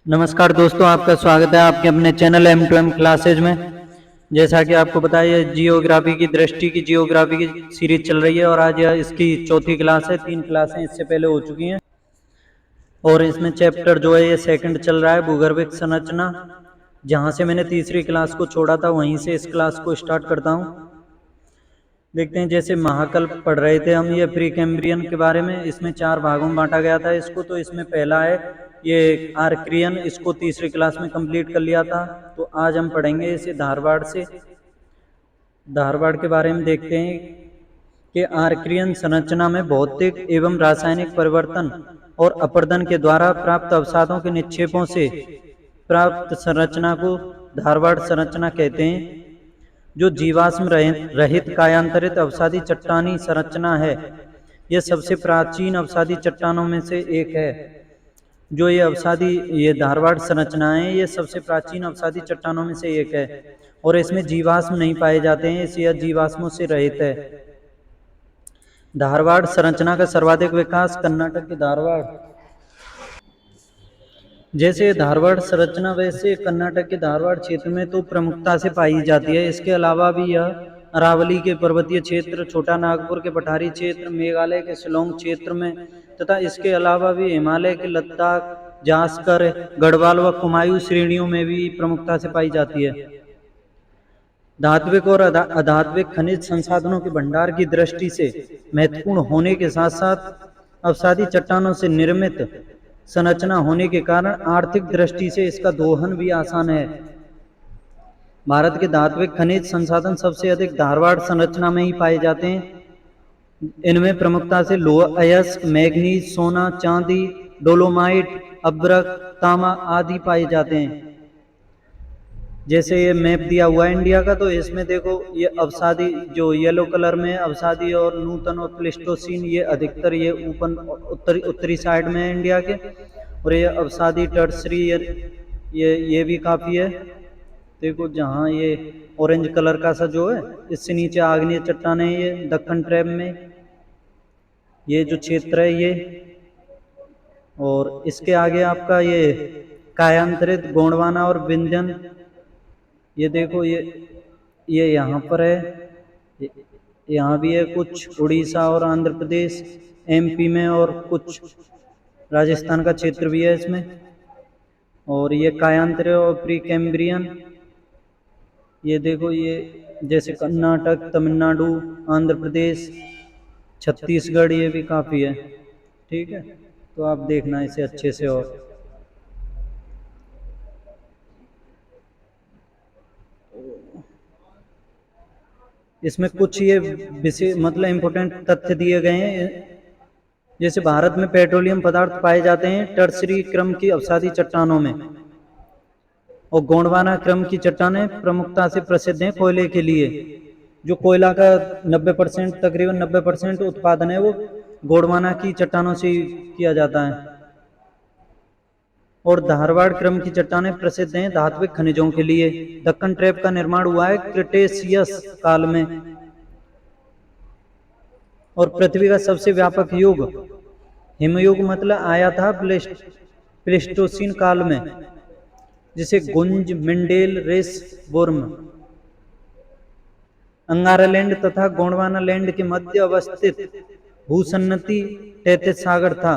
नमस्कार दोस्तों, आपका स्वागत है आपके अपने चैनल M2M क्लासेज में। जैसा कि आपको पता है, जियोग्राफी की दृष्टि की जियोग्राफी की सीरीज चल रही है और आज इसकी चौथी क्लास है। 3 क्लासें इससे पहले हो चुकी हैं और इसमें चैप्टर जो है ये सेकंड चल रहा है, भूगर्भिक संरचना। जहाँ से मैंने तीसरी क्लास को छोड़ा था वहीं से इस क्लास को स्टार्ट करता हूँ। देखते हैं, जैसे महाकल्प पढ़ रहे थे हम ये प्री कैम्ब्रियन के बारे में। इसमें 4 भागों में बांटा गया था इसको। तो इसमें पहला है ये आर्क्रियन, इसको तीसरी क्लास में कंप्लीट कर लिया था। तो आज हम पढ़ेंगे इसे धारवाड़ से। धारवाड़ के बारे में देखते हैं कि आर्क्रियन संरचना में भौतिक एवं रासायनिक परिवर्तन और अपरदन के द्वारा प्राप्त अवसादों के निक्षेपों से प्राप्त संरचना को धारवाड़ संरचना कहते हैं, जो जीवाश्म रहित कायांतरित अवसादी चट्टानी संरचना है। यह सबसे प्राचीन अवसादी चट्टानों में से एक है। जो ये धारवाड़ संरचना है, ये सबसे प्राचीन अवसादी चट्टानों में से एक है और इसमें जीवाश्म नहीं पाए जाते हैं, इसलिए जीवाश्मों से रहित है। धारवाड़ संरचना का सर्वाधिक विकास कर्नाटक के धारवाड़, जैसे धारवाड़ संरचना वैसे कर्नाटक के धारवाड़ क्षेत्र में तो प्रमुखता से पाई जाती है। इसके अलावा भी यह अरावली के पर्वतीय क्षेत्र, छोटा नागपुर के पठारी क्षेत्र, मेघालय के शिलोंग क्षेत्र में तथा इसके अलावा भी हिमालय के लद्दाख, जास्कर, गढ़वाल व कुमायूं श्रेणियों में भी प्रमुखता से पाई जाती है। धात्विक और अधात्विक खनिज संसाधनों के भंडार की दृष्टि से महत्वपूर्ण होने के साथ साथ अवसादी चट्टानों से निर्मित संरचना होने के कारण आर्थिक दृष्टि से इसका दोहन भी आसान है। भारत के धात्विक खनिज संसाधन सबसे अधिक धारवाड़ संरचना में ही पाए जाते हैं। इनमें प्रमुखता से लोह अयस्क, मैग्नीज, सोना, चांदी, डोलोमाइट, अब्रक, तांबा आदि पाए जाते हैं। जैसे ये मैप दिया हुआ है इंडिया का, तो इसमें देखो ये अवसादी जो येलो कलर में अवसादी और नूतन और प्लेस्टोसीन, ये अधिकतर ये ऊपर उत्तरी साइड में है इंडिया के। और ये अवसादी टर्सरी ये भी काफ़ी है। देखो जहाँ ये ऑरेंज कलर का सा जो है, इससे नीचे आग्नेय चट्टानें, ये दक्कन ट्रैप में ये जो क्षेत्र है ये। और इसके आगे आपका ये कायांतरित गोंडवाना और विंध्यन, ये देखो ये यहाँ पर है, यहाँ भी है कुछ उड़ीसा और आंध्र प्रदेश, MP में, और कुछ राजस्थान का क्षेत्र भी है इसमें। और ये कायांतरित और प्री कैम्ब्रियन, ये देखो ये जैसे कर्नाटक, तमिलनाडु, आंध्र प्रदेश, छत्तीसगढ़, ये भी काफ़ी है। ठीक है, तो आप देखना इसे अच्छे से। और इसमें कुछ ये विशेष मतलब इम्पोर्टेंट तथ्य दिए गए हैं। जैसे भारत में पेट्रोलियम पदार्थ पाए जाते हैं टर्सरी क्रम की अवसादी चट्टानों में, और गोंडवाना क्रम की चट्टानें प्रमुखता से प्रसिद्ध हैं कोयले के लिए। जो कोयला का 90% तकरीबन 90% उत्पादन है वो गोंडवाना की चट्टानों से किया जाता है। और धारवाड़ क्रम की चट्टानें प्रसिद्ध हैं धात्विक खनिजों के लिए। दक्कन ट्रैप का निर्माण हुआ है क्रिटेशियस काल में, और पृथ्वी का सबसे व्यापक युग हिमयुग मतलब आया था प्लेस्टोसीन काल में, जिसे गुंज, मिंडेल, रेस, बुर्म, अंगारालैंड तथा गोंडवाना लैंड के मध्य अवस्थित भूसन्नति तैतीस सागर था।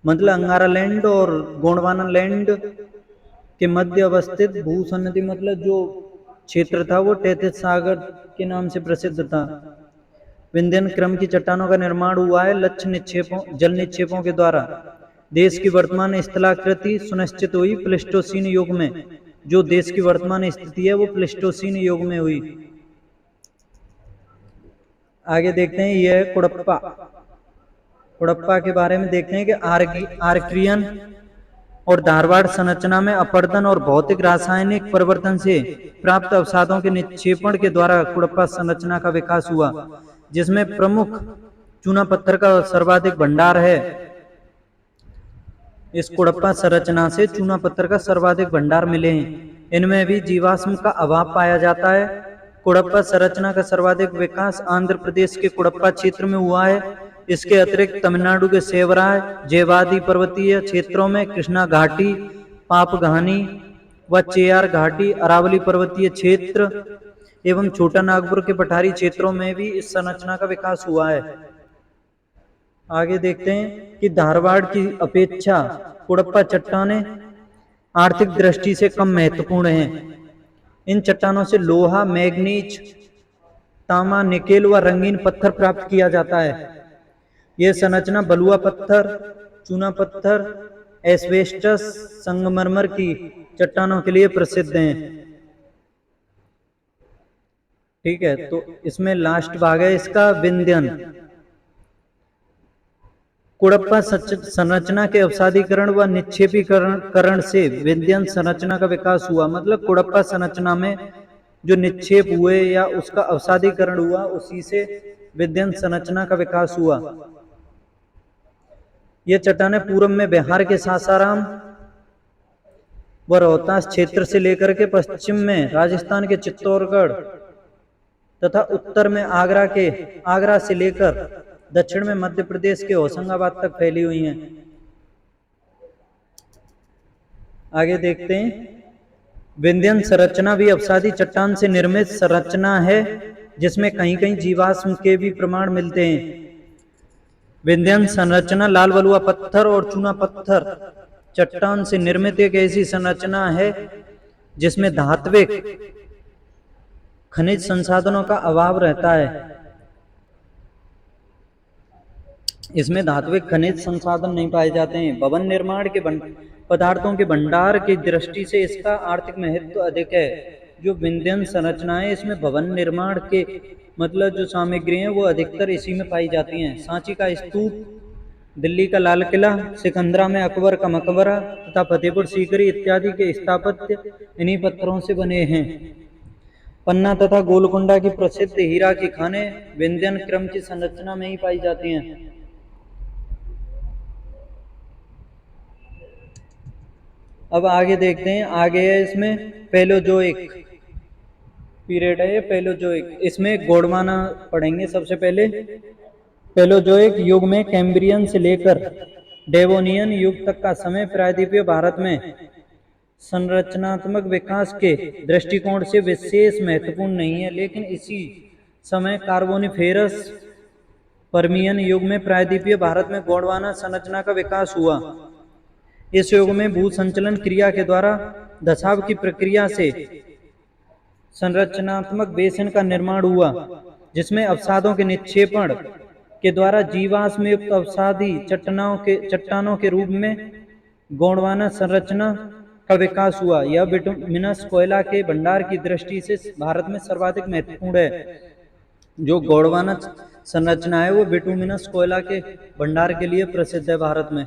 मतलब अंगारालैंड और गोंडवाना लैंड के मध्य अवस्थित भूसन्नति मतलब जो क्षेत्र था वो तैतीस सागर के नाम से प्रसिद्ध था। विंध्यन क्रम की चट्टानों का निर्माण हुआ है जल निक्षेपों के द्वारा। देश की वर्तमान स्थलाकृति सुनिश्चित हुई प्लेस्टोसीन युग में। जो देश की वर्तमान स्थिति है वो प्लेस्टोसीन युग में हुई। आगे देखते हैं, यह है कुड़प्पा। कुड़प्पा के बारे में देखते हैं कि आर्क्रियन और धारवाड़ संरचना में अपरदन और भौतिक रासायनिक परिवर्तन से प्राप्त अवसादों के निक्षेपण के द्वारा कुड़प्पा संरचना का विकास हुआ, जिसमें प्रमुख चूना पत्थर का सर्वाधिक भंडार है। इस कुड़प्पा संरचना से चूना पत्थर का सर्वाधिक भंडार मिले हैं। इनमें भी जीवाश्म का अभाव पाया जाता है। कुड़प्पा संरचना का सर्वाधिक विकास आंध्र प्रदेश के कुड़प्पा क्षेत्र में हुआ है। इसके अतिरिक्त तमिलनाडु के सेवराय जयवादी पर्वतीय क्षेत्रों में कृष्णा घाटी, पापघानी व चेयार घाटी, अरावली पर्वतीय क्षेत्र एवं छोटा नागपुर के पठारी क्षेत्रों में भी इस संरचना का विकास हुआ है। आगे देखते हैं कि धारवाड़ की अपेक्षा कुड़प्पा चट्टानें आर्थिक दृष्टि से कम महत्वपूर्ण हैं। इन चट्टानों से लोहा, मैग्नीज, तांबा, निकेल व रंगीन पत्थर प्राप्त किया जाता है। यह संरचना बलुआ पत्थर, चूना पत्थर, एस्बेस्टस, संगमरमर की चट्टानों के लिए प्रसिद्ध हैं। ठीक है, तो इसमें लास्ट भाग है इसका विंध्यन। कुड़प्पा संरचना के अवसादीकरण व निक्षेपीकरण से विंध्यन संरचना का विकास हुआ। मतलब कुड़प्पा संरचना में जो निक्षेप हुए या उसका अवसादीकरण हुआ, उसी से विंध्यन संरचना का विकास हुआ। ये चट्टानें पूर्व में बिहार के सासाराम व रोहतास क्षेत्र से लेकर के पश्चिम में राजस्थान के चित्तौड़गढ़ तथा उत्तर में आगरा से लेकर दक्षिण में मध्य प्रदेश के होशंगाबाद तक फैली हुई हैं। आगे देखते हैं, विंध्यन संरचना भी अवसादी चट्टान से निर्मित संरचना है जिसमें कहीं कहीं जीवाश्म के भी प्रमाण मिलते हैं। विंध्यन संरचना लाल बलुआ पत्थर और चूना पत्थर चट्टान से निर्मित एक ऐसी संरचना है जिसमें धात्विक खनिज संसाधनों का अभाव रहता है। इसमें धात्विक खनिज संसाधन नहीं पाए जाते हैं। भवन निर्माण के पदार्थों के भंडार की दृष्टि से इसका आर्थिक महत्व अधिक है। जो विंध्यन संरचना है, इसमें भवन निर्माण के मतलब जो सामग्री है वो अधिकतर इसी में पाई जाती हैं। सांची का स्तूप, दिल्ली का लाल किला, सिकंदरा में अकबर का मकबरा तथा फतेहपुर सीकरी इत्यादि के स्थापत्य इन्हीं पत्थरों से बने हैं। पन्ना तथा गोलकुंडा की प्रसिद्ध हीरा की खानें विंध्यन क्रम की संरचना में ही पाई जाती हैं। अब आगे देखते हैं, आगे है इसमें पैलोजोइक पीरियड है, पैलोजोइक। इसमें गोंडवाना पढ़ेंगे सबसे पहले। पैलोजोइक युग में कैम्ब्रियन से लेकर डेवोनियन युग तक का समय प्रायद्वीपीय भारत में संरचनात्मक विकास के दृष्टिकोण से विशेष महत्वपूर्ण नहीं है, लेकिन इसी समय कार्बोनिफेरस पर्मियन युग में प्रायद्वीपीय भारत में गोंडवाना संरचना का विकास हुआ। इस युग में भू संचलन क्रिया के द्वारा धसाव की प्रक्रिया से संरचनात्मक बेसन का निर्माण हुआ, जिसमें अवसादों के निक्षेपण के द्वारा जीवाश्म युक्त अवसादी चट्टानों के रूप में गोंडवाना संरचना का विकास हुआ। यह बिटुमिनस कोयला के भंडार की दृष्टि से भारत में सर्वाधिक महत्वपूर्ण है। जो गोंडवाना संरचना है वो बिटुमिनस कोयला के भंडार के लिए प्रसिद्ध है भारत में।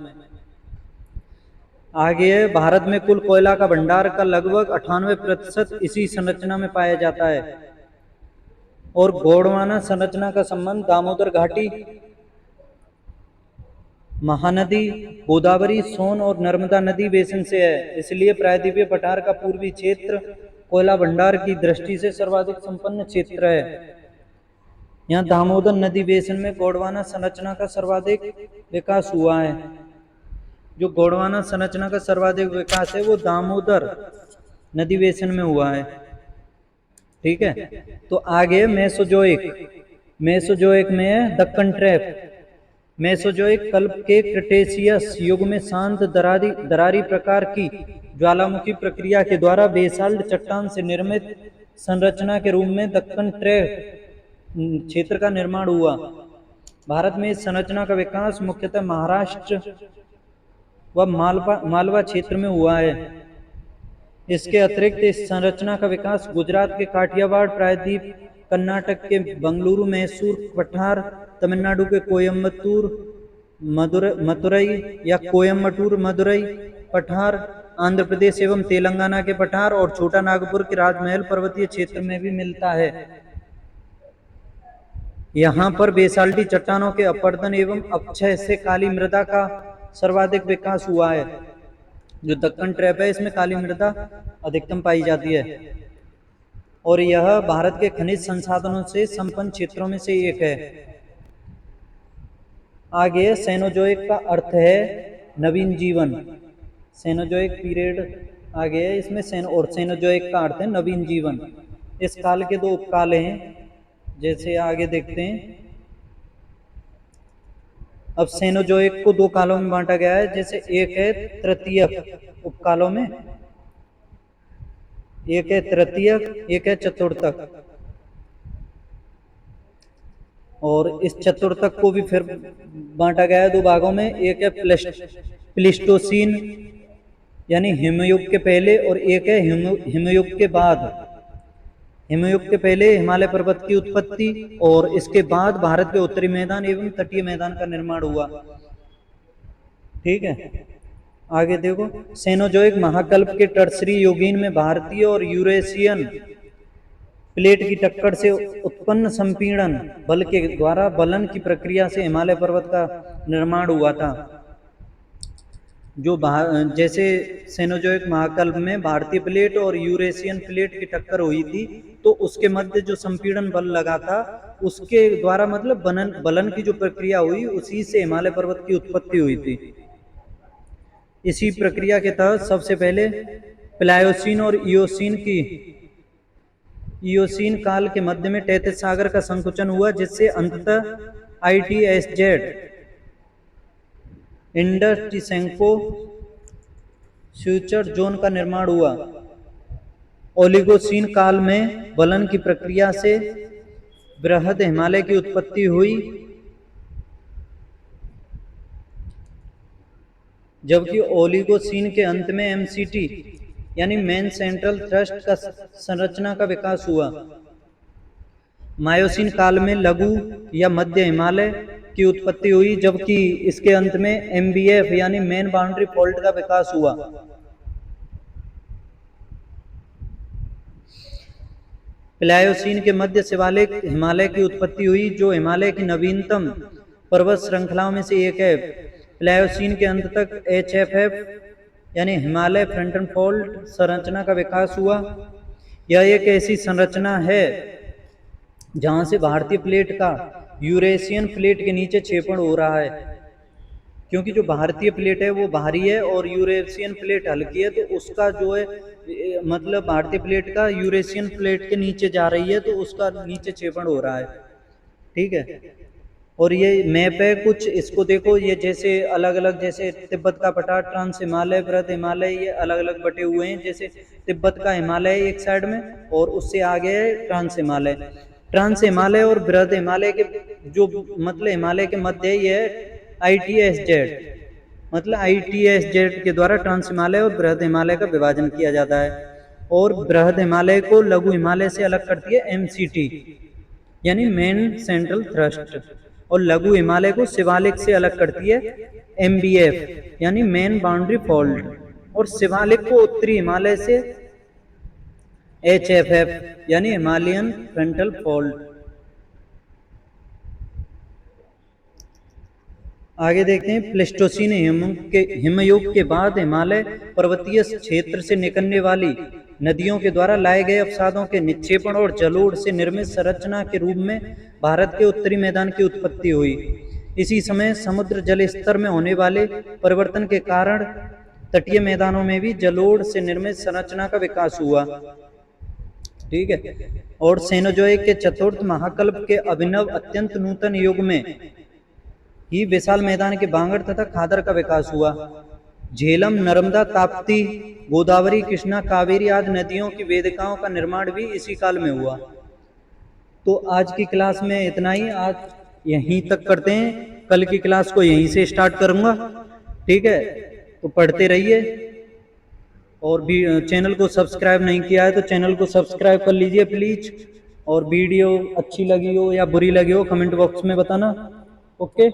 आगे है, भारत में कुल कोयला का भंडार का लगभग 98% इसी संरचना में पाया जाता है। और गोंडवाना संरचना का संबंध दामोदर घाटी, महानदी, गोदावरी, सोन और नर्मदा नदी बेसिन से है। इसलिए प्रायद्वीपीय पठार का पूर्वी क्षेत्र कोयला भंडार की दृष्टि से सर्वाधिक संपन्न क्षेत्र है। यहाँ दामोदर नदी बेसिन में गोंडवाना संरचना का सर्वाधिक विकास हुआ है। जो गोंडवाना संरचना का सर्वाधिक विकास है वो दामोदर नदी बेसिन में हुआ है। ठीक है, तो आगे मेसोजोइक में है दक्कन ट्रैप। मेसोजोइक कल्प के क्रिटेशियस युग में शांत दरारी प्रकार की ज्वालामुखी प्रक्रिया के द्वारा बेसाल्ट चट्टान से निर्मित संरचना के रूप में दक्कन ट्रैप क्षेत्र का निर्माण हुआ। भारत में इस संरचना का विकास मुख्यतः महाराष्ट्र व मालवा क्षेत्र में हुआ है। इसके अतिरिक्त इस संरचना का विकास गुजरात के काठियावाड़ प्रायद्वीप, कर्नाटक के बंगलुरु मैसूर पठार, तमिलनाडु के कोयम्बटूर मदुरई या कोयम्बटूर मदुरई पठार, आंध्र प्रदेश एवं तेलंगाना के पठार और छोटा नागपुर के राजमहल पर्वतीय क्षेत्र में भी मिलता है। यहाँ पर बेसाल्टी चट्टानों के अपरदन एवं अपक्षय से काली मृदा का सर्वाधिक विकास हुआ है। जो दक्कन ट्रैप है इसमें काली मृदा अधिकतम पाई जाती है और यह भारत के खनिज संसाधनों से संपन्न क्षेत्रों में से एक है। आगे सेनोजोइक का अर्थ है नवीन जीवन। सेनोजोइक पीरियड आगे है इसमें सेनोजोइक का अर्थ है नवीन जीवन। इस काल के दो उपकाल हैं, जैसे आगे देखते हैं। अब सेनोजोइक को दो कालों में बांटा गया है, जैसे एक है तृतीयक उपकालों में, एक है तृतीयक, एक है चतुर्थक। और इस चतुर्थक को भी फिर बांटा गया है दो भागों में, एक है प्लिस्टोसीन यानी हिमयुग के पहले, और एक है हिमयुग के बाद। हिमयुग के पहले हिमालय पर्वत की उत्पत्ति और इसके बाद भारत के उत्तरी मैदान एवं तटीय मैदान का निर्माण हुआ। ठीक है, आगे देखो। सेनोजोइक महाकल्प के टर्सरी युगीन में भारतीय और यूरेशियन प्लेट की टक्कर से उत्पन्न संपीड़न बल के द्वारा बलन की प्रक्रिया से हिमालय पर्वत का निर्माण हुआ था। जो जैसे सेनोजोइक महाकल्प में भारतीय प्लेट और यूरेशियन प्लेट की टक्कर हुई थी, तो उसके मध्य जो संपीड़न बल लगा था, उसके द्वारा मतलब बलन की जो प्रक्रिया हुई, उसी से हिमालय पर्वत की उत्पत्ति हुई थी। इसी प्रक्रिया के तहत सबसे पहले प्लायोसीन और इयोसीन काल के मध्य में तैतीस सागर का संकुचन हुआ, जिससे अंततः ITSZ इंडस टिसेंको फ्यूचर जोन का निर्माण हुआ। ओलिगोसीन काल में बलन की प्रक्रिया से बृहद हिमालय की उत्पत्ति हुई, जबकि ओलिगोसीन के अंत में MCT यानी मेन सेंट्रल थ्रस्ट का संरचना का विकास हुआ। मायोसीन काल में लघु या मध्य हिमालय की उत्पत्ति हुई, जबकि इसके अंत में MBF यानी मेन बाउंड्री फॉल्ट का विकास हुआ। प्लायोसीन के मध्य शिवालिक हिमालय की उत्पत्ति हुई, जो हिमालय की नवीनतम पर्वत श्रृंखलाओं में से एक है। प्लायोसीन के अंत तक HFF यानी हिमालय फ्रंटल फॉल्ट संरचना का विकास हुआ। यह एक ऐसी संरचना है जहां से भारतीय प्लेट का यूरेशियन प्लेट के नीचे क्षेपण हो रहा है, क्योंकि जो भारतीय प्लेट है वो भारी है और यूरेशियन प्लेट हल्की है, तो उसका जो है मतलब भारतीय प्लेट का यूरेशियन प्लेट के नीचे जा रही है, तो उसका नीचे क्षेपण हो रहा है। ठीक है, और ये मैप है कुछ, इसको देखो, ये जैसे अलग अलग, जैसे तिब्बत का पठार, ट्रांस हिमालय, बृहद हिमालय, ये अलग अलग बटे हुए हैं। जैसे तिब्बत का हिमालय एक साइड में और उससे आगे है ट्रांस हिमालय। ट्रांस हिमालय और बृहद हिमालय के जो मतलब हिमालय के मध्य ये ITSZ, मतलब ITSZ के द्वारा ट्रांस हिमालय और बृहद हिमालय का विभाजन किया जाता है। और बृहद हिमालय को लघु हिमालय से अलग करती है MCT यानी मेन सेंट्रल थ्रस्ट, और लघु हिमालय को शिवालिक से अलग करती है MBF यानी मेन बाउंड्री फॉल्ट, और शिवालिक को उत्तरी हिमालय से HFF यानी हिमालयन फ्रंटल फॉल्ट। आगे देखते हैं। प्लेस्टोसीन हिमयुग के बाद हिमालय पर्वतीय क्षेत्र से निकलने वाली नदियों के द्वारा लाए गए अवसादों के निक्षेपण और जलोढ़ से निर्मित संरचना के रूप में भारत के उत्तरी मैदान की उत्पत्ति हुई। इसी समय समुद्र जल स्तर में होने वाले परिवर्तन के कारण तटीय मैदानों में भी जलोढ़ से निर्मित संरचना का विकास हुआ। ठीक है, और सेनोजोइक के चतुर्थ महाकल्प के अभिनव अत्यंत नूतन युग में ही विशाल मैदान के बांगड़ तथा खादर का विकास हुआ। झेलम, नर्मदा, ताप्ती, गोदावरी, कृष्णा, कावेरी आदि नदियों की वेदिकाओं का निर्माण भी इसी काल में हुआ। तो आज की क्लास में इतना ही, आज यहीं तक करते हैं, कल की क्लास को यहीं से स्टार्ट करूंगा। ठीक है, तो पढ़ते रहिए, और भी चैनल को सब्सक्राइब नहीं किया है तो चैनल को सब्सक्राइब कर लीजिए प्लीज, और वीडियो अच्छी लगी हो या बुरी लगी हो कमेंट बॉक्स में बताना। ओके।